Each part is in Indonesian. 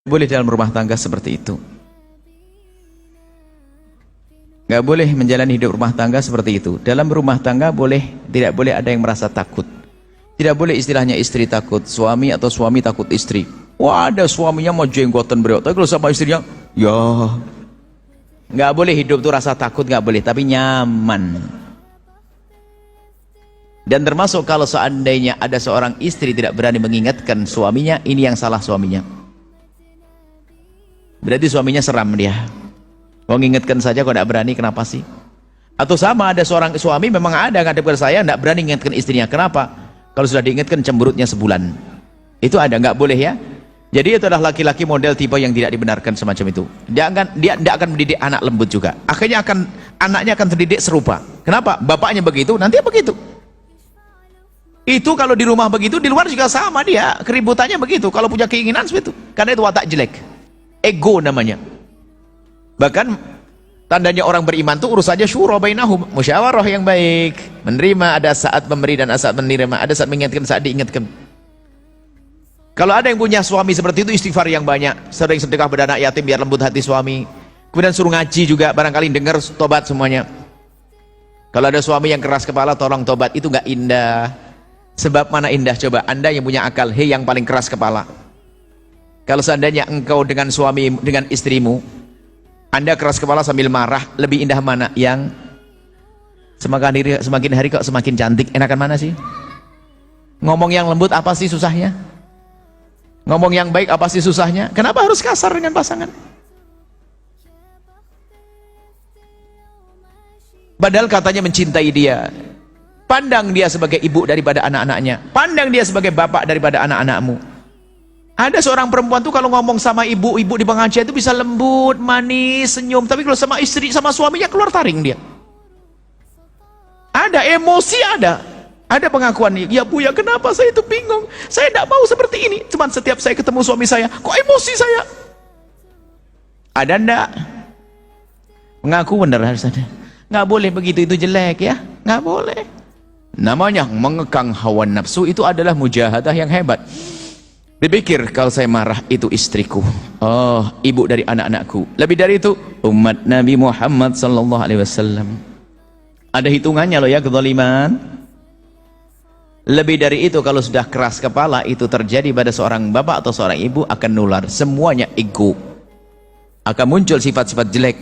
Boleh dalam rumah tangga seperti itu. Nggak boleh menjalani hidup rumah tangga seperti itu. Dalam rumah tangga tidak boleh ada yang merasa takut. Tidak boleh istilahnya istri takut suami atau suami takut istri. Wah, ada suaminya mau jenggotan beliau, tapi kalau sama istrinya, ya. Nggak boleh hidup tuh rasa takut, nggak boleh, tapi nyaman. Dan termasuk kalau seandainya ada seorang istri tidak berani mengingatkan suaminya, ini yang salah suaminya. Berarti suaminya seram dia. Mau ngingetkan saja kok tidak berani, kenapa sih? Atau sama, ada seorang suami memang ada ngadep ke saya, tidak berani mengingatkan istrinya. Kenapa? Kalau sudah diingatkan cemberutnya sebulan. Itu ada, nggak boleh ya. Jadi itu adalah laki-laki model tipe yang tidak dibenarkan semacam itu. Dia tidak akan mendidik anak lembut juga. Akhirnya anaknya akan terdidik serupa. Kenapa? Bapaknya begitu, nanti begitu. Itu kalau di rumah begitu, di luar juga sama dia. Keributannya begitu. Kalau punya keinginan seperti itu. Karena itu watak jelek. Ego namanya. Bahkan tandanya orang beriman itu urusannya syura bainahum, musyawarah yang baik, menerima, ada saat memberi dan ada saat menerima, ada saat mengingatkan, saat diingatkan. Kalau ada yang punya suami seperti itu, istighfar yang banyak, sering sedekah pada anak yatim biar lembut hati suami, kemudian suruh ngaji juga, barangkali dengar tobat semuanya. Kalau ada suami yang keras kepala, tolong tobat. Itu nggak indah. Sebab mana indah? Coba Anda yang punya akal, hei yang paling keras kepala, kalau seandainya engkau dengan suami, dengan istrimu, Anda keras kepala sambil marah, lebih indah mana? Yang semakin hari kok semakin cantik, enakan mana sih? Ngomong yang lembut apa sih susahnya? Ngomong yang baik apa sih susahnya? Kenapa harus kasar dengan pasangan? Padahal katanya mencintai dia. Pandang dia sebagai ibu daripada anak-anaknya. Pandang dia sebagai bapak daripada anak-anakmu. Ada seorang perempuan tuh kalau ngomong sama ibu-ibu di pengajian itu bisa lembut, manis, senyum. Tapi kalau sama istri, sama suaminya keluar taring dia. Ada emosi, ada pengakuan. Ya bu ya, kenapa saya itu bingung? Saya tidak mau seperti ini. Cuman setiap saya ketemu suami saya, kok emosi saya? Ada ndak? Mengaku benar harus ada. Nggak boleh begitu, itu jelek ya. Nggak boleh. Namanya mengekang hawa nafsu itu adalah mujahadah yang hebat. Dipikir kalau saya marah itu istriku, oh ibu dari anak-anakku, lebih dari itu umat Nabi Muhammad sallallahu alaihi wasallam. Ada hitungannya loh ya kezaliman. Lebih dari itu kalau sudah keras kepala itu terjadi pada seorang bapak atau seorang ibu akan nular semuanya ego. Akan muncul sifat-sifat jelek.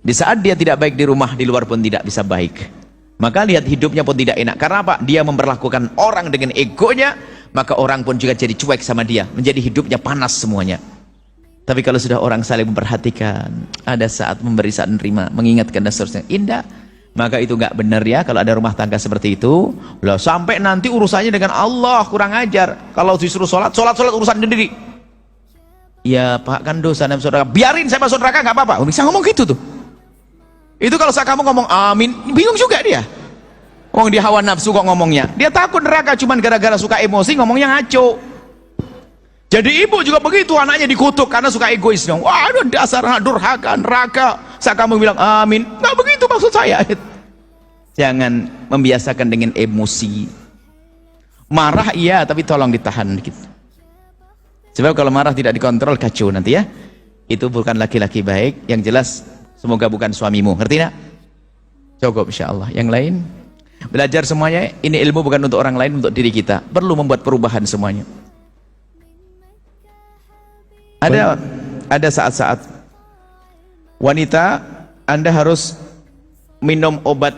Di saat dia tidak baik di rumah, di luar pun tidak bisa baik. Maka lihat hidupnya pun tidak enak. Karena apa? Dia memperlakukan orang dengan egonya, maka orang pun juga jadi cuek sama dia, menjadi hidupnya panas semuanya. Tapi kalau sudah orang saling memperhatikan, ada saat memberi, saat menerima, mengingatkan dan seterusnya, indah. Maka itu nggak benar ya kalau ada rumah tangga seperti itu. Loh, sampai nanti urusannya dengan Allah kurang ajar. Kalau disuruh sholat urusan sendiri. Ya Pak, kan dosa dan saudara. Biarin saya masuk neraka nggak apa-apa. Bisa ngomong gitu tuh. Itu kalau kamu ngomong amin, bingung juga dia. Wong dia hawa nafsu kok ngomongnya. Dia takut neraka cuman gara-gara suka emosi ngomongnya ngaco. Jadi ibu juga begitu, anaknya dikutuk karena suka egois dong. Waduh, dasar anak durhaka, neraka. Saat kamu bilang amin, nggak begitu maksud saya. Jangan membiasakan dengan emosi. Marah iya, tapi tolong ditahan dikit. Sebab kalau marah tidak dikontrol kacau nanti ya. Itu bukan laki-laki baik. Yang jelas semoga bukan suamimu. Ngerti nak? Cukup insyaallah. Yang lain? Belajar semuanya, ini ilmu bukan untuk orang lain, untuk diri kita. Perlu membuat perubahan semuanya. Ada saat-saat wanita, Anda harus minum obat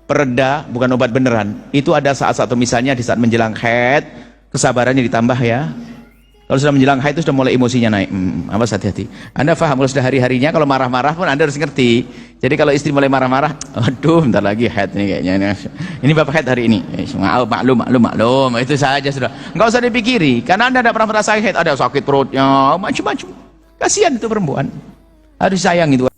pereda, bukan obat beneran. Itu ada saat-saat, misalnya di saat menjelang haid, kesabarannya ditambah ya. Kalau sudah menjelang haid itu sudah mulai emosinya naik. Awas hati-hati. Anda paham kalau sudah hari-harinya, kalau marah-marah pun Anda harus ngerti. Jadi kalau istri mulai marah-marah, aduh bentar lagi haid nih kayaknya. Ini bapak haid hari ini. Maklum. Itu saja sudah. Enggak usah dipikiri. Karena Anda tidak pernah merasakan haid. Ada sakit perutnya, macam-macam. Kasihan itu perempuan. Harus sayang itu.